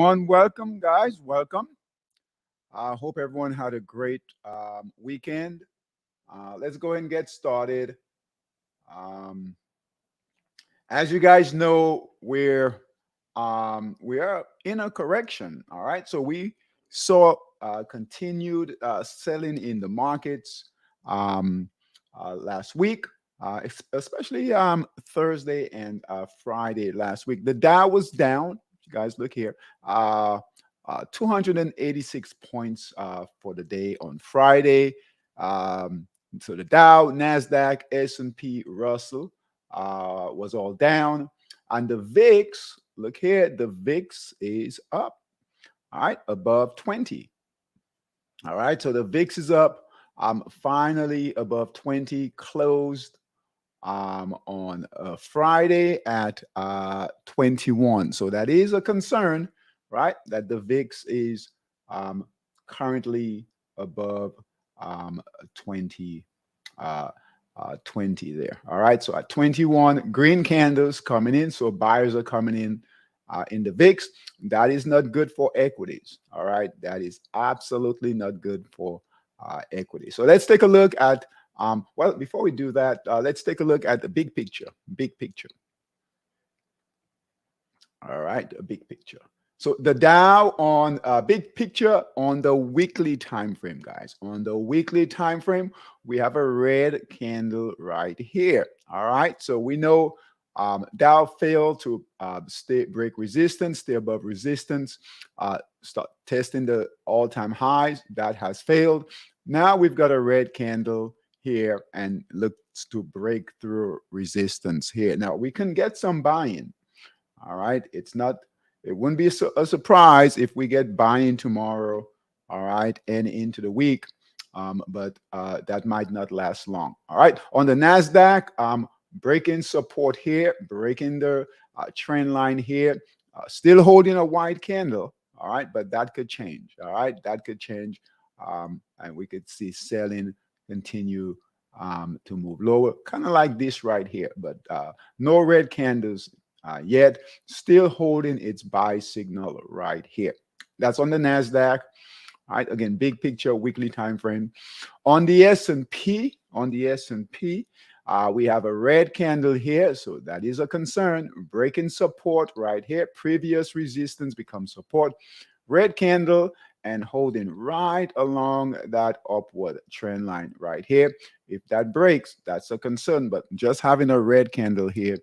everyone. Welcome, guys. Welcome. I hope everyone had a great weekend. Let's go ahead and get started. Um, as you guys know, we are in a correction. All right, so we saw continued selling in the markets last week, especially Thursday and Friday last week. The Dow was down. You guys, look here. 286 points for the day on Friday. So the Dow, Nasdaq, S&P, Russell was all down, and the VIX. Look here, the VIX is up. All right, above 20. All right, so the VIX is up. Finally above 20. Closed on Friday at 21. So that is a concern, right? That the VIX is currently above 20, 20 there. All right. So at 21, green candles coming in. So buyers are coming in the VIX. That is not good for equities. All right. That is absolutely not good for equity. So let's take a look at well, before we do that, let's take a look at the big picture. Big picture. All right, a big picture. So the Dow on big picture on the weekly time frame, guys. On the weekly time frame, we have a red candle right here. All right, so we know Dow failed to break resistance, stay above resistance, start testing the all-time highs. That has failed. Now we've got a red candle here and looks to break through resistance here. Now we can get some buy-in. All right, it wouldn't be a surprise if we get buy-in tomorrow, all right, and into the week, but that might not last long. All right, on the Nasdaq, breaking support here, breaking the trend line here, still holding a white candle. All right, but that could change. All right, that could change, and we could see selling continue to move lower, kind of like this right here, but no red candles yet, still holding its buy signal right here. That's on the Nasdaq. All right, again, big picture, weekly time frame. On the S&P, we have a red candle here, so that is a concern. Breaking support right here. Previous resistance becomes support. Red candle and holding right along that upward trend line right here. If that breaks, that's a concern, but just having a red candle here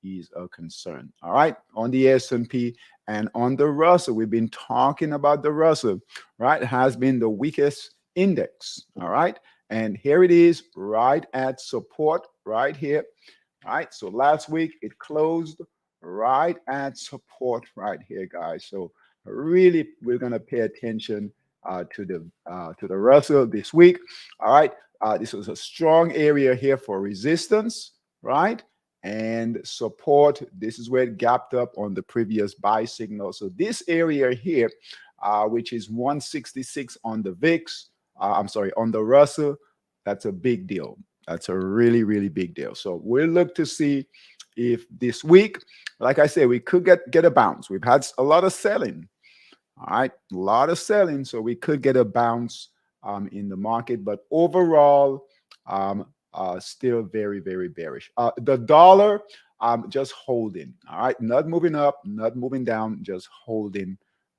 is a concern. All right, on the S&P and on the Russell, we've been talking about the Russell, right? It has been the weakest index. All right, and here it is right at support right here. All right, so last week it closed right at support right here, guys. So really, we're going to pay attention to the Russell this week. All right, this was a strong area here for resistance, right? And support. This is where it gapped up on the previous buy signal. So this area here, which is 166 on the VIX, I'm sorry, on the Russell, that's a big deal. That's a really, really big deal. So we'll look to see if this week, like I said, we could get a bounce. We've had a lot of selling. All right, a lot of selling. So we could get a bounce in the market. But overall, still very, very bearish. The dollar, just holding. All right, not moving up, not moving down, just holding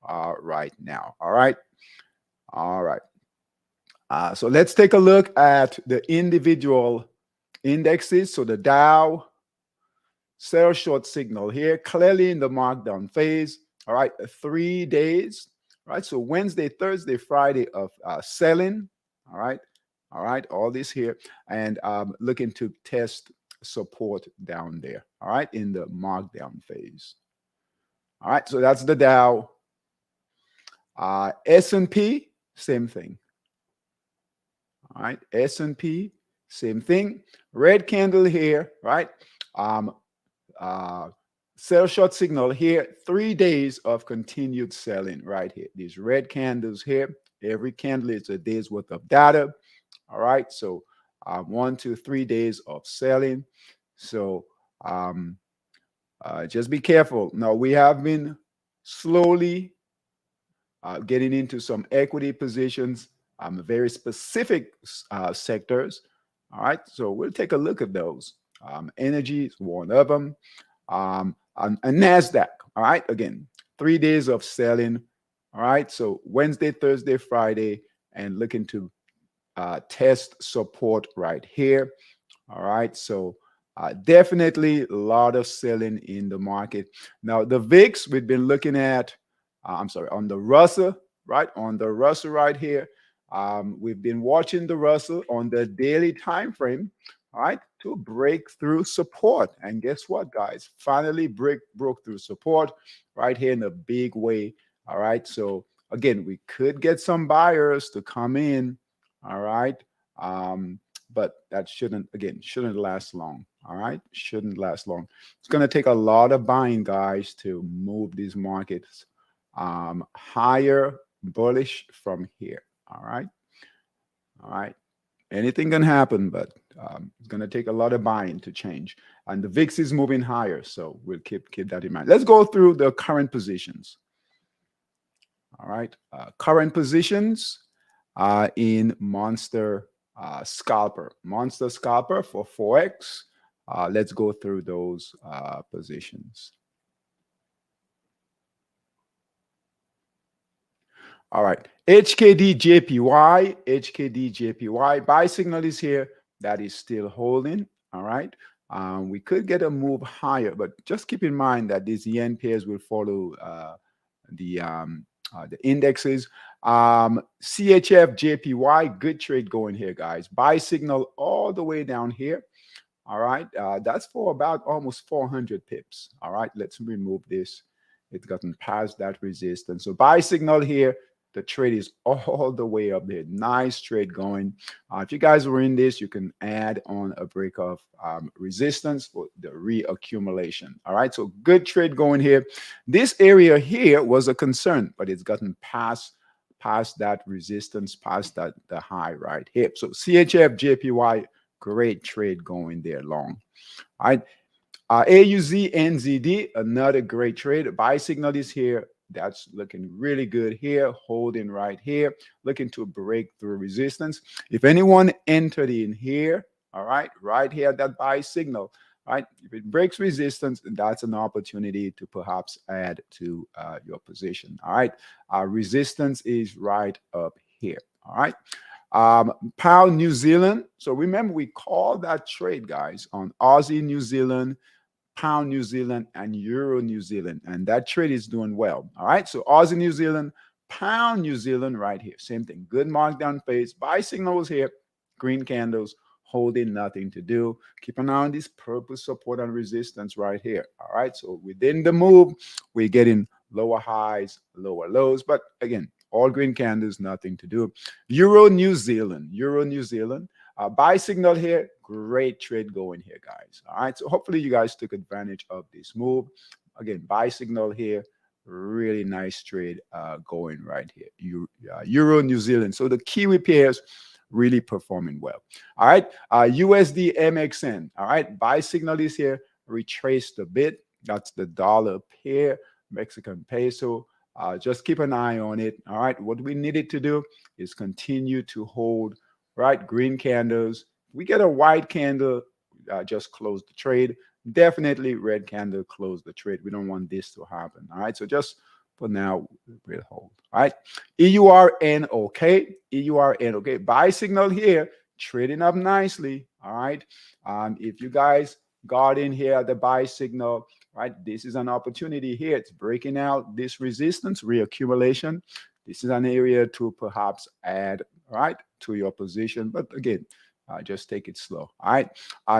right now. All right, all right. So let's take a look at the individual indexes. So the Dow, sell short signal here, clearly in the markdown phase. All right, 3 days. Right, so Wednesday, Thursday, Friday of selling. All right. All right, all this here, and looking to test support down there. All right, in the markdown phase. All right, so that's the Dow. S&P, same thing. All right, S&P, same thing. Red candle here, right? Sell short signal here. 3 days of continued selling right here. These red candles here. Every candle is a day's worth of data. All right, so 1 to 3 days of selling. So just be careful. Now we have been slowly getting into some equity positions, very specific sectors. All right, so we'll take a look at those. Energy is one of them. And NASDAQ. All right, again, 3 days of selling. All right, so Wednesday, Thursday, Friday, and looking to test support right here. All right, so definitely a lot of selling in the market. Now, the VIX, we've been looking at, I'm sorry, on the Russell, right? On the Russell right here. We've been watching the Russell on the daily time frame, all right, to break through support. And guess what, guys? Finally broke through support right here in a big way. All right, so again, we could get some buyers to come in, all right. But that shouldn't last long. All right, shouldn't last long. It's going to take a lot of buying, guys, to move these markets higher, bullish from here. All right, all right. Anything can happen, but it's going to take a lot of buying to change. And the VIX is moving higher, so we'll keep that in mind. Let's go through the current positions. All right, current positions in Monster Scalper for Forex. Let's go through those positions. All right, HKD JPY buy signal is here. That is still holding. All right, we could get a move higher, but just keep in mind that these yen pairs will follow the indexes. CHF JPY, good trade going here, guys. Buy signal all the way down here. All right, that's for about almost 400 pips. All right, let's remove this. It's gotten past that resistance. So buy signal here. The trade is all the way up there. Nice trade going. If you guys were in this, you can add on a break of resistance for the reaccumulation. All right, so good trade going here. This area here was a concern, but it's gotten past that resistance, past the high right here. So CHF JPY, great trade going there long. All right. AUZ NZD, another great trade. Buy signal is here. That's looking really good here, holding right here, looking to break through resistance. If anyone entered in here, all right, right here at that buy signal, right, if it breaks resistance, that's an opportunity to perhaps add to your position. All right, resistance is right up here. All right. Pound New Zealand. So remember, we call that trade, guys, on Aussie New Zealand, Pound New Zealand, and Euro New Zealand. And that trade is doing well. All right. So Aussie New Zealand, Pound New Zealand right here. Same thing. Good markdown phase. Buy signals here. Green candles holding, nothing to do. Keep an eye on this purple support and resistance right here. All right. So within the move, we're getting lower highs, lower lows. But again, all green candles, nothing to do. Euro New Zealand. Buy signal here. Great trade going here, guys. All right. So hopefully you guys took advantage of this move. Again, buy signal here. Really nice trade going right here. Euro New Zealand. So the Kiwi pairs really performing well. All right. USD MXN. All right. Buy signal is here. Retraced a bit. That's the dollar pair, Mexican peso. Just keep an eye on it. All right. What we needed to do is continue to hold, right? Green candles. We get a white candle, just close the trade. Definitely red candle, close the trade. We don't want this to happen. All right. So just for now, we'll hold. All right. EURNOK. Buy signal here, trading up nicely. All right. If you guys got in here at the buy signal, right, this is an opportunity here. It's breaking out this resistance, reaccumulation. This is an area to perhaps add, right, to your position. But again, just take it slow. All right.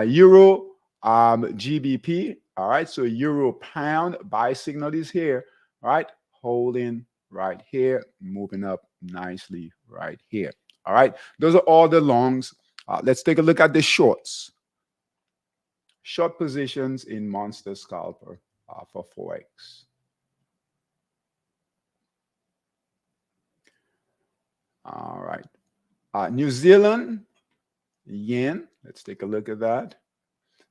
Euro GBP. All right. So Euro pound buy signal is here. All right. Holding right here, moving up nicely right here. All right. Those are all the longs. Let's take a look at the shorts. Short positions in Monster Scalper for Forex. All right. New Zealand yen. Let's take a look at that.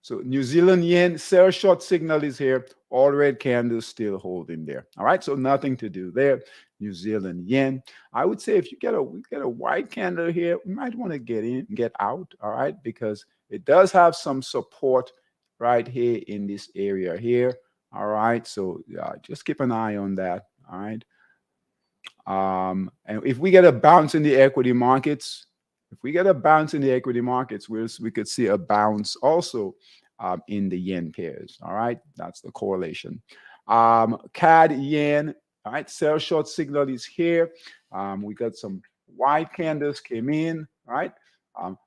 So New Zealand yen sell short signal is here. All red candles still holding there. All right, so nothing to do there. New Zealand yen. I would say if we get a white candle here, we might want to get in, get out. All right, because it does have some support right here in this area here. All right, so just keep an eye on that. All right. And if we get a bounce in the equity markets, we could see a bounce also in the yen pairs. All right, that's the correlation. CAD yen. All right, sell short signal is here. We got some white candles came in. All right,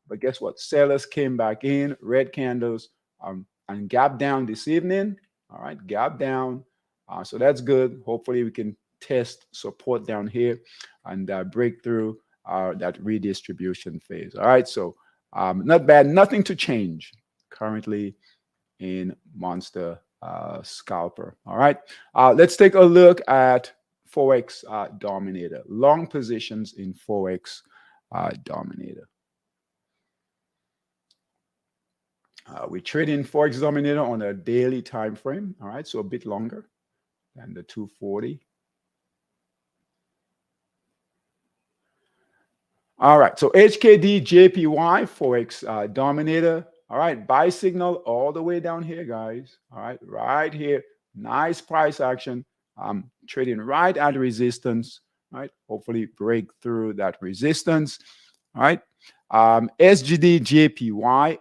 but guess what? Sellers came back in, red candles, and gap down this evening. All right, gap down. So that's good. Hopefully, we can test support down here and break through that redistribution phase. All right, so not bad, nothing to change currently in Monster Scalper. All right, let's take a look at Forex Dominator. Long positions in Forex Dominator. We're trading Forex Dominator on a daily time frame. All right, so a bit longer than the 240. All right, so HKD JPY Forex Dominator. All right, buy signal all the way down here, guys. All right, right here, nice price action. Trading right at resistance. All right, hopefully break through that resistance. All right, SGD JPY,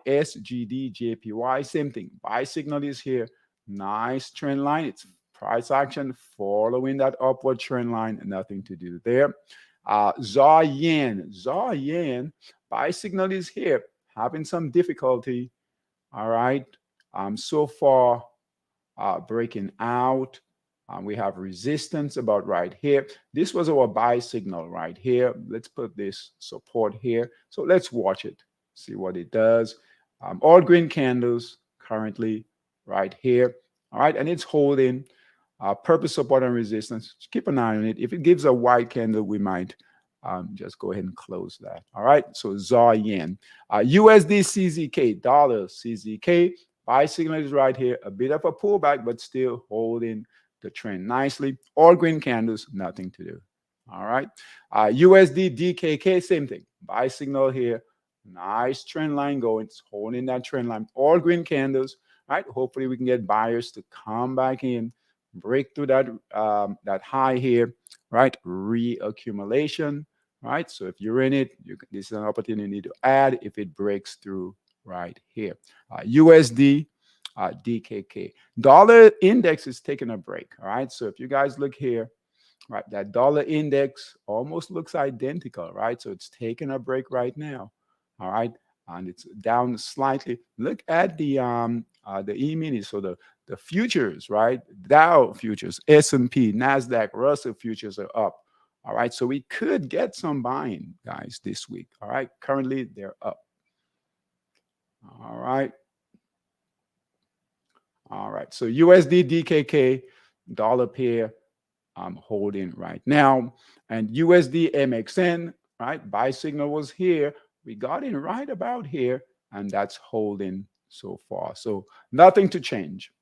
same thing. Buy signal is here. Nice trend line. It's price action following that upward trend line. Nothing to do there. ZAR yen, buy signal is here, having some difficulty. All right. So far, breaking out. We have resistance about right here. This was our buy signal right here. Let's put this support here. So let's watch it, see what it does. All green candles currently right here. All right. And it's holding purpose support and resistance. Just keep an eye on it. If it gives a white candle, we might just go ahead and close that. All right. So ZAR yen, USD CZK, dollar CZK. Buy signal is right here. A bit of a pullback, but still holding the trend nicely. All green candles, nothing to do. All right. USD DKK, same thing. Buy signal here. Nice trend line going. It's holding that trend line. All green candles. All right. Hopefully we can get buyers to come back in, break through that that high here. Right. Reaccumulation. Right. So if you're in it, this is an opportunity to add if it breaks through right here. USD DKK. Dollar index is taking a break. All right. So if you guys look here, right, that dollar index almost looks identical, right? So it's taking a break right now. All right. And it's down slightly. Look at the E-mini, so the futures, right? Dow futures, S&P, NASDAQ, Russell futures are up. All right. So we could get some buying, guys, this week. All right. Currently, they're up. All right. All right. So USD DKK, dollar pair, I'm holding right now. And USD MXN, right? Buy signal was here. We got in right about here, and that's holding so far. So nothing to change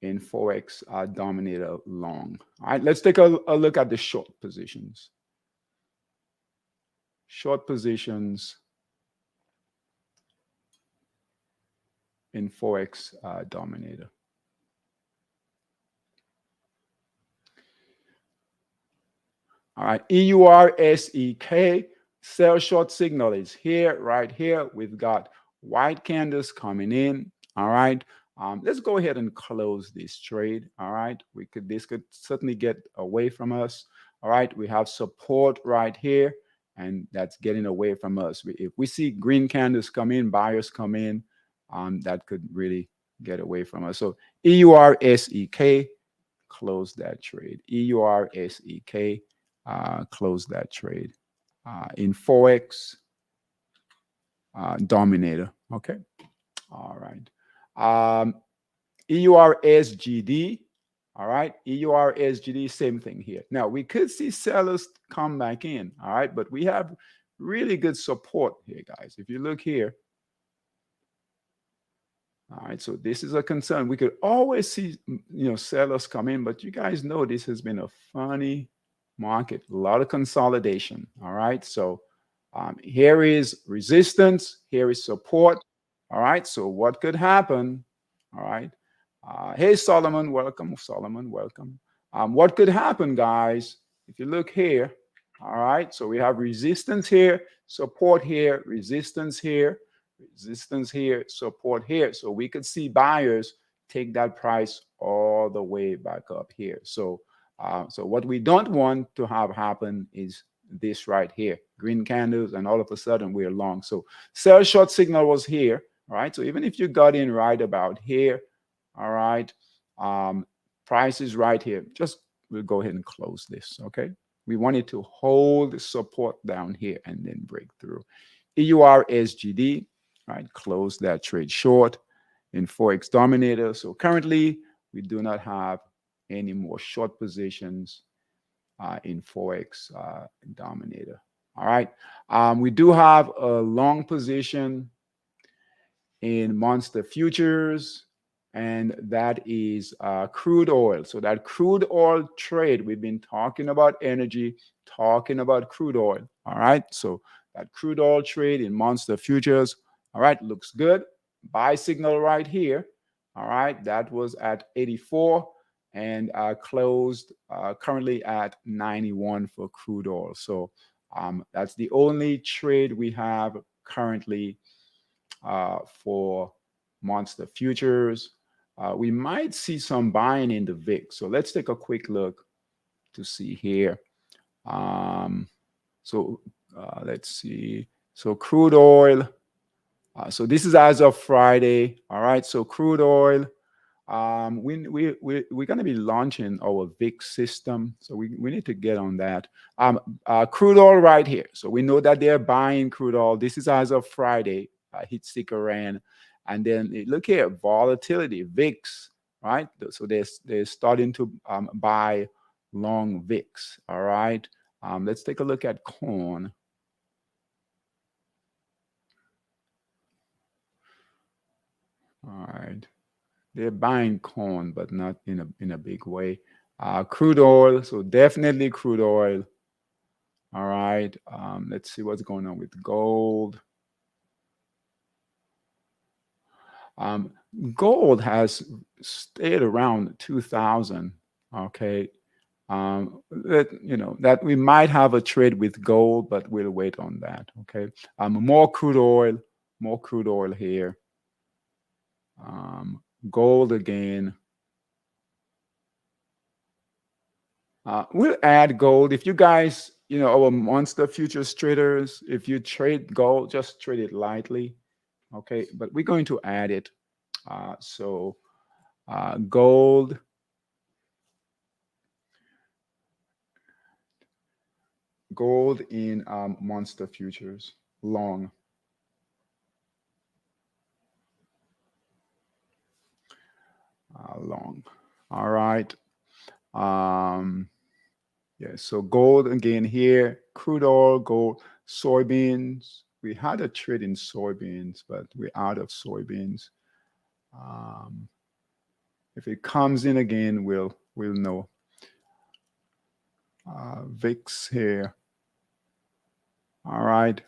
in Forex Dominator long. All right. Let's take a look at the short positions. Short positions in Forex Dominator. All right, EURSEK, sell short signal is here, right here. We've got white candles coming in. All right, let's go ahead and close this trade. All right, this could certainly get away from us. All right, we have support right here, and that's getting away from us. If we see green candles come in, buyers come in, that could really get away from us. So EURSEK, close that trade. EURSEK. Close that trade in Forex Dominator. Okay. All right. EURSGD. All right. EURSGD, same thing here. Now, we could see sellers come back in. All right. But we have really good support here, guys. If you look here, All right, so this is a concern. We could always see, sellers come in, but you guys know this has been a funny market, a lot of consolidation. All right, so here is resistance, here is support. All right, so what could happen? All right, hey Solomon, welcome. Solomon, welcome. What could happen, guys? If you look here, all right, so we have resistance here, support here, resistance here, support here. So we could see buyers take that price all the way back up here. So, so what we don't want to have happen is this right here, green candles, and all of a sudden we're long. So sell short signal was here, all right? So even if you got in right about here, all right, price is right here. Just we'll go ahead and close this, okay? We wanted to hold support down here and then break through. EUR SGD, right? Close that trade short in Forex Dominator. So currently, we do not have any more short positions in Forex Dominator. All right. We do have a long position in Monster Futures, and that is crude oil. So that crude oil trade, we've been talking about energy, talking about crude oil. All right. So that crude oil trade in Monster Futures, all right, looks good. Buy signal right here. All right. That was at 84 and closed currently at 91 for crude oil. So that's the only trade we have currently for Monster Futures. We might see some buying in the VIX. So let's take a quick look to see here. So let's see. So crude oil. So this is as of Friday. All right. So crude oil. We're going to be launching our VIX system. So we need to get on that. Crude oil right here. So we know that they're buying crude oil. This is as of Friday. Heat seeker ran. And then look here, volatility, VIX, right? So they're starting to buy long VIX. All right. Let's take a look at corn. All right. They're buying corn, but not in a big way. Crude oil, so definitely crude oil. All right. Let's see what's going on with gold. Gold has stayed around 2,000. Okay. That we might have a trade with gold, but we'll wait on that. Okay. More crude oil here. Gold again. We'll add gold. If you guys, our Monster Futures traders, if you trade gold, just trade it lightly. Okay. But we're going to add it. So gold. Gold in Monster Futures, long. Long. All right. Yeah, so gold again here, crude oil, gold, soybeans. We had a trade in soybeans, but we're out of soybeans. If it comes in again, we'll know. VIX here. All right.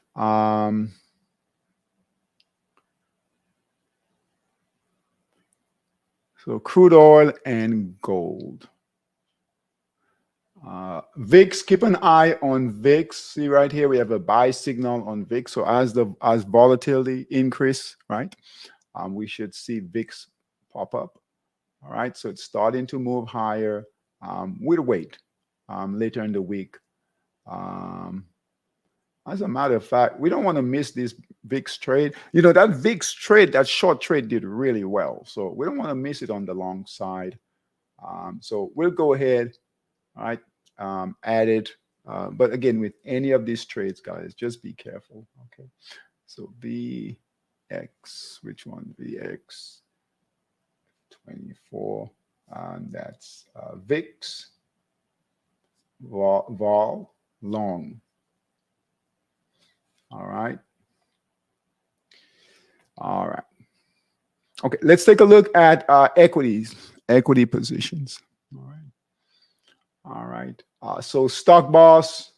So crude oil and gold. VIX, keep an eye on VIX. See right here, we have a buy signal on VIX. So as volatility increase, right, we should see VIX pop up. All right, so it's starting to move higher. We'll wait later in the week. As a matter of fact, we don't want to miss this VIX trade. That VIX trade, that short trade did really well. So we don't want to miss it on the long side. So we'll go ahead, all right, add it. But again, with any of these trades, guys, just be careful. Okay. So VX, which one? VX 24. And that's VIX vol long. All right. All right. Okay, let's take a look at equity positions. All right. All right. So stock boss.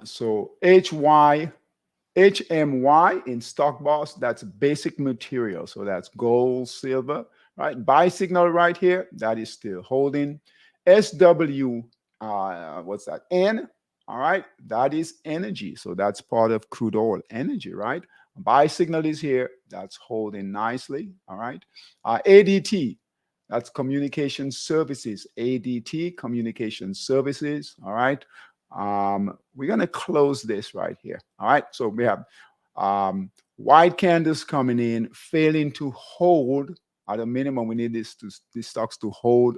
So HMY in stock boss, that's basic material. So that's gold, silver, right? Buy signal right here, that is still holding. SW, what's that? N, all right, that is energy. So that's part of crude oil energy, right? Buy signal is here, that's holding nicely, all right? ADT, that's communication services. ADT, communication services, all right? We're going to close this right here. All right. So we have white candles coming in, failing to hold at a minimum. We need these stocks to hold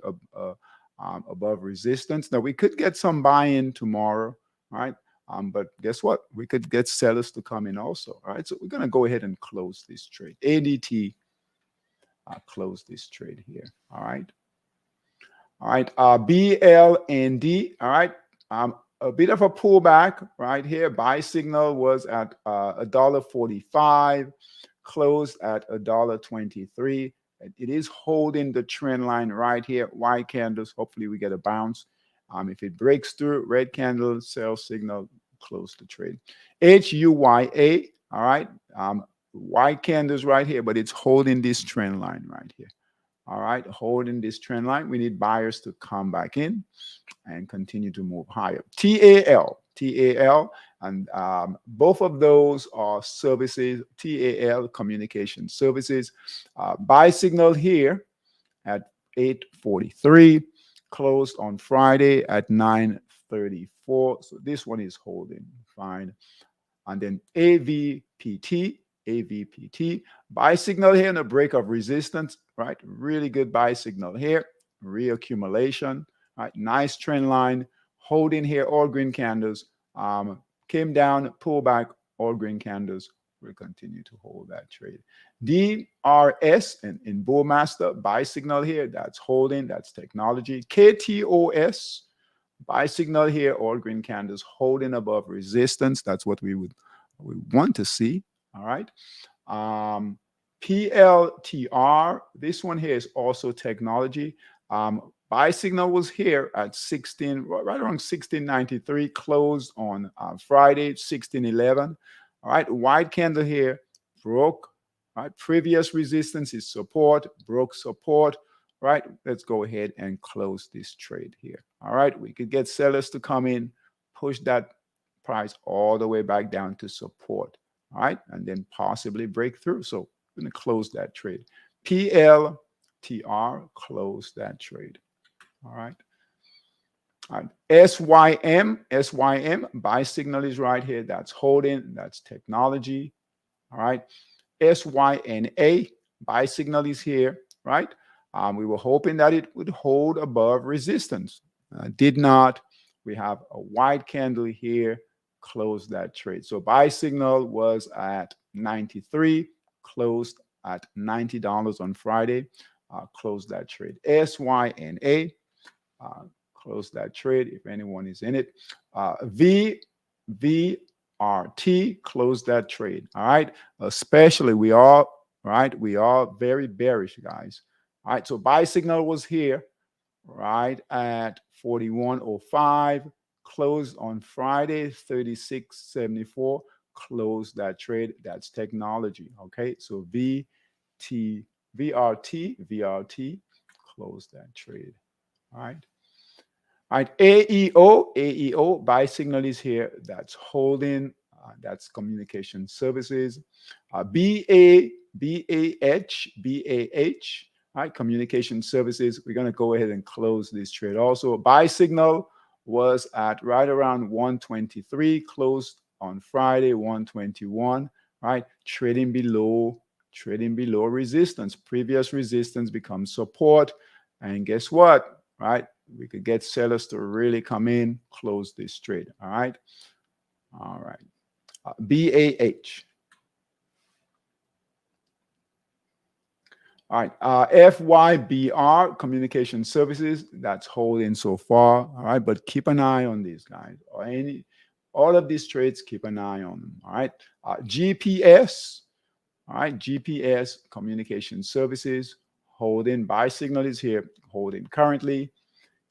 above resistance. Now we could get some buy-in tomorrow. All right. But guess what? We could get sellers to come in also. All right. So we're going to go ahead and close this trade. ADT, close this trade here. All right. All right. BLND. All right. A bit of a pullback right here. Buy signal was at $1.45, closed at $1.23. It is holding the trend line right here. White candles. Hopefully, we get a bounce. If it breaks through, red candle, sell signal, close the trade. HUYA. All right. White candles right here, but it's holding this trend line right here. All right, holding this trend line. We need buyers to come back in and continue to move higher. TAL, and both of those are services. TAL, communication services. Buy signal here at 8:43, closed on Friday at 9:34. So this one is holding fine. And then AVPT, buy signal here and a break of resistance, right? Really good buy signal here, reaccumulation, right? Nice trend line, holding here, all green candles, came down, pull back, all green candles. We'll continue to hold that trade. DRS in Bullmaster, buy signal here, that's holding, that's technology. KTOS, buy signal here, all green candles holding above resistance. That's what we want to see. All right. PLTR, this one here is also technology. Buy signal was here at 16, right around 1693, closed on Friday, 1611. All right. White candle here, broke. All right. Previous resistance is support, broke support. Right, let's go ahead and close this trade here. All right, we could get sellers to come in, push that price all the way back down to support. All right, and then possibly break through. So we're going to close that trade. PLTR, close that trade. All right. All right. SYM, buy signal is right here. That's holding, that's technology. All right. SYNA, buy signal is here, right? We were hoping that it would hold above resistance. Did not. We have a white candle here, close that trade. So buy signal was at 93, closed at $90 on Friday. Close that trade. SYNA, close that trade if anyone is in it. VRT, close that trade. All right. Especially we are very bearish, guys. All right. So buy signal was here, right at 41.05, closed on Friday 36.74. Close that trade. That's technology. Okay. So VRT, close that trade. All right. All right, AEO, buy signal is here. That's holding. That's communication services. BAH, all right, communication services. We're going to go ahead and close this trade. Also, buy signal was at right around 123, closed on Friday, 121, right? Trading below resistance. Previous resistance becomes support. And guess what, right? We could get sellers to really come in, close this trade. All right. All right. BAH. All right, FYBR Communication Services, that's holding so far. All right, but keep an eye on these guys or all of these trades. Keep an eye on them. All right, GPS. All right, GPS Communication Services holding. Buy signal is here, holding currently.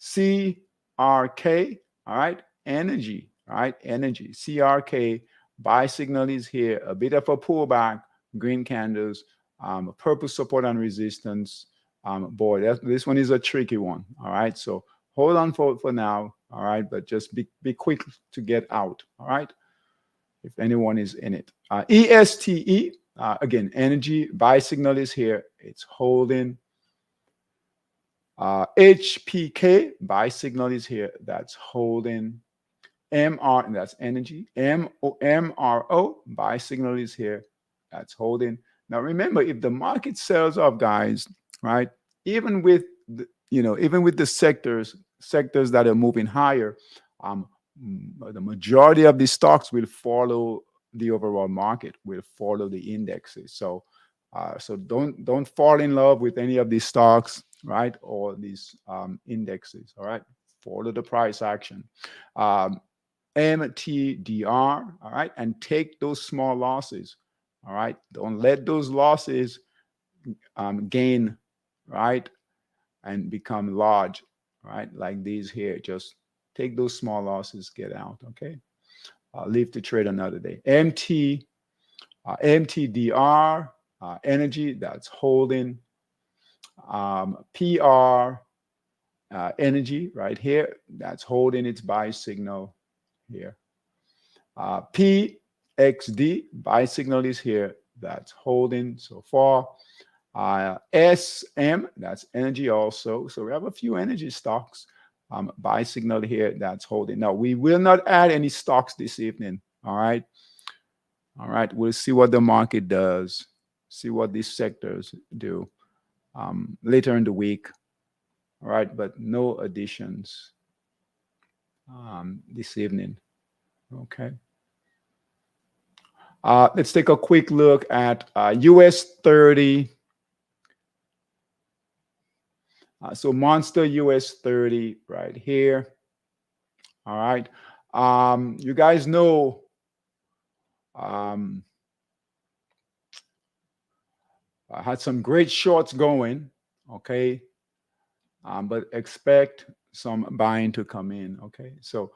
CRK. All right, energy. All right, energy. CRK. Buy signal is here. A bit of a pullback. Green candles. Purple support and resistance. Boy, this one is a tricky one. All right, so hold on for now. All right, but just be quick to get out. All right, if anyone is in it. ESTE, again, energy. Buy signal is here. It's holding. HPK, buy signal is here. That's holding. MR, that's energy. MRO, buy signal is here. That's holding. Now remember, if the market sells off, guys, right? Even with even with the sectors that are moving higher, the majority of the stocks will follow the overall market, will follow the indexes. So don't fall in love with any of these stocks, right? Or these indexes. All right, follow the price action. MTDR, all right, and take those small losses. All right, don't let those losses gain, right, and become large, right, like these here. Just take those small losses, get out. Okay, leave the trade another day. MTDR, energy, that's holding. PR, energy, right here, that's holding its buy signal here. PXD, buy signal is here, that's holding so far. SM, that's energy also. So we have a few energy stocks. Buy signal here, that's holding. Now, we will not add any stocks this evening. All right. All right. We'll see what the market does, see what these sectors do later in the week. All right. But no additions this evening. Okay. Let's take a quick look at US 30. So Monster US 30 right here. All right. You guys know I had some great shorts going. Okay. But expect some buying to come in. Okay. So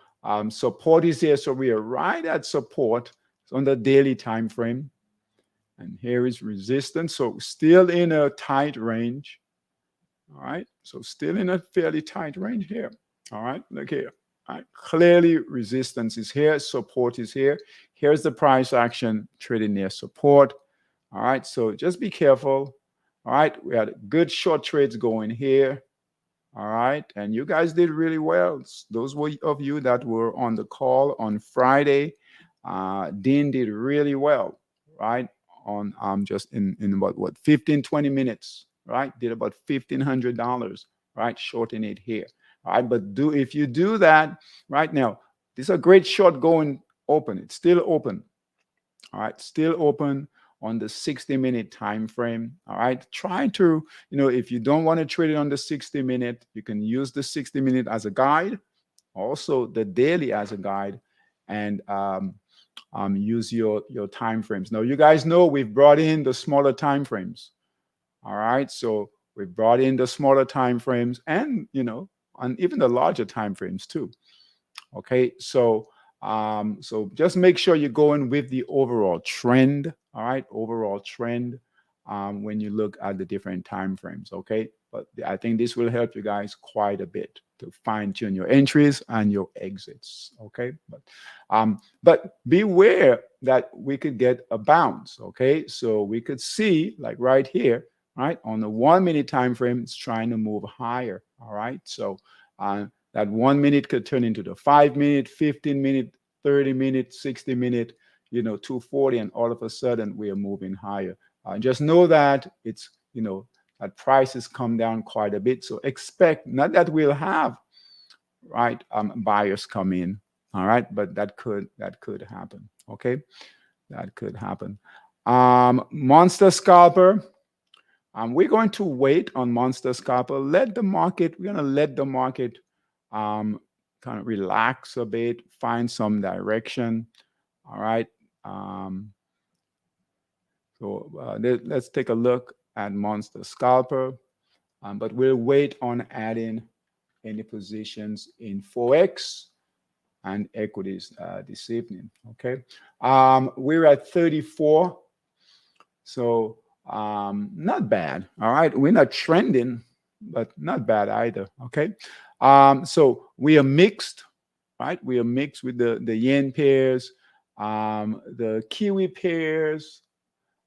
support is here. So we are right at support. It's on the daily time frame. And here is resistance. So still in a tight range. All right. So still in a fairly tight range here. All right. Look here. All right. Clearly resistance is here. Support is here. Here's the price action trading near support. All right. So just be careful. All right. We had good short trades going here. All right. And you guys did really well. Those of you that were on the call on Friday, Dean did really well. Right. On just in about what 15-20 minutes, right? Did about $1,500, right? Shorting it here. All right. But if you do that right now, this is a great short going open. It's still open. All right, still open on the 60-minute time frame. All right, try to, if you don't want to trade it on the 60-minute, you can use the 60-minute as a guide, also the daily as a guide, and use your time frames. Now, you guys know we've brought in the smaller time frames. All right, so we brought in the smaller time frames and and even the larger time frames too. Okay, so just make sure you're going with the overall trend. All right, overall trend when you look at the different time frames. Okay, but I think this will help you guys quite a bit to fine tune your entries and your exits. Okay, but beware that we could get a bounce. Okay, so we could see like right here, right on the 1 minute time frame, it's trying to move higher. All right, so that 1 minute could turn into the 5 minute, 15 minute, 30 minute, 60 minute, 240, and all of a sudden we are moving higher. Just know that it's, that prices come down quite a bit. So expect, not that we'll have, right, buyers come in, all right, but that could happen. Okay, that could happen. Monster Scalper, We're going to wait on Monster Scalper. We're going to let the market kind of relax a bit, find some direction. All right. Let's take a look at Monster Scalper, but we'll wait on adding any positions in Forex and equities this evening. Okay. We're at 34. So not bad. All right. We're not trending, but not bad either. Okay. So we are mixed, right? We are mixed with the yen pairs, the Kiwi pairs.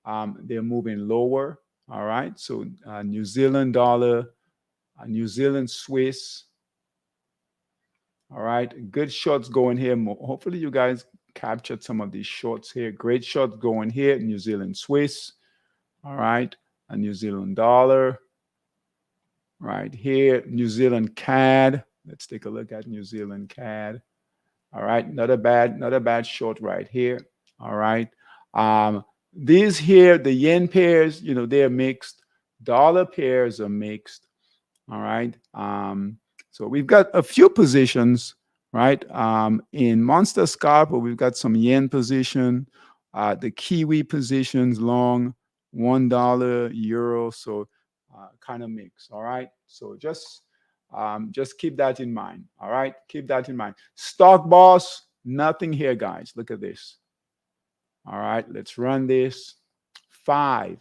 They're moving lower. All right. So New Zealand dollar, New Zealand Swiss. All right. Good shorts going here. Hopefully you guys captured some of these shorts here. Great shorts going here. New Zealand Swiss. All right. A New Zealand dollar. Right here. New Zealand CAD. Let's take a look at New Zealand CAD. All right. Not a bad short right here. All right. These here, the yen pairs, they're mixed. Dollar pairs are mixed. All right. So we've got a few positions, right? In Monster Scalper, we've got some yen position, the Kiwi positions long, $1, euro. So kind of mix. All right. So just keep that in mind. All right. Keep that in mind. Stock boss, nothing here, guys. Look at this. All right. Let's run this. 5.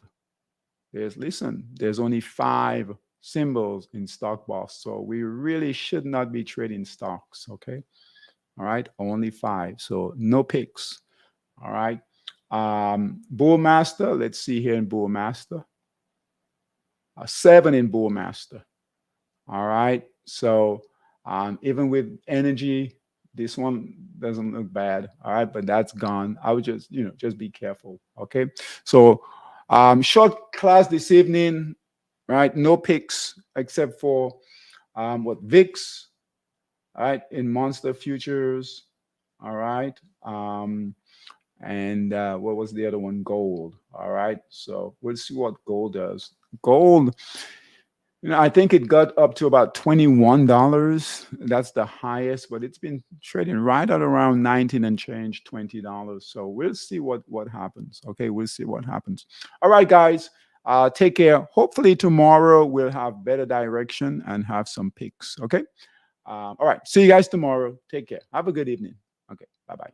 There's only 5 symbols in stock boss, so we really should not be trading stocks. Okay. All right. Only 5, so no picks. All right. Bull master, let's see here in bull master, 7 in bull master. All right. So even with energy, this one doesn't look bad. All right, but that's gone. I would just be careful. Okay. So short class this evening, right? No picks except for VIX, all right, in Monster Futures, all right, and what was the other one? Gold, all right. So we'll see what gold does. Gold, I think it got up to about $21. That's the highest, but it's been trading right at around 19 and change, $20. So we'll see what happens. Okay, we'll see what happens. All right, guys, take care. Hopefully tomorrow we'll have better direction and have some picks. Okay. All right. See you guys tomorrow. Take care. Have a good evening. Okay. Bye-bye.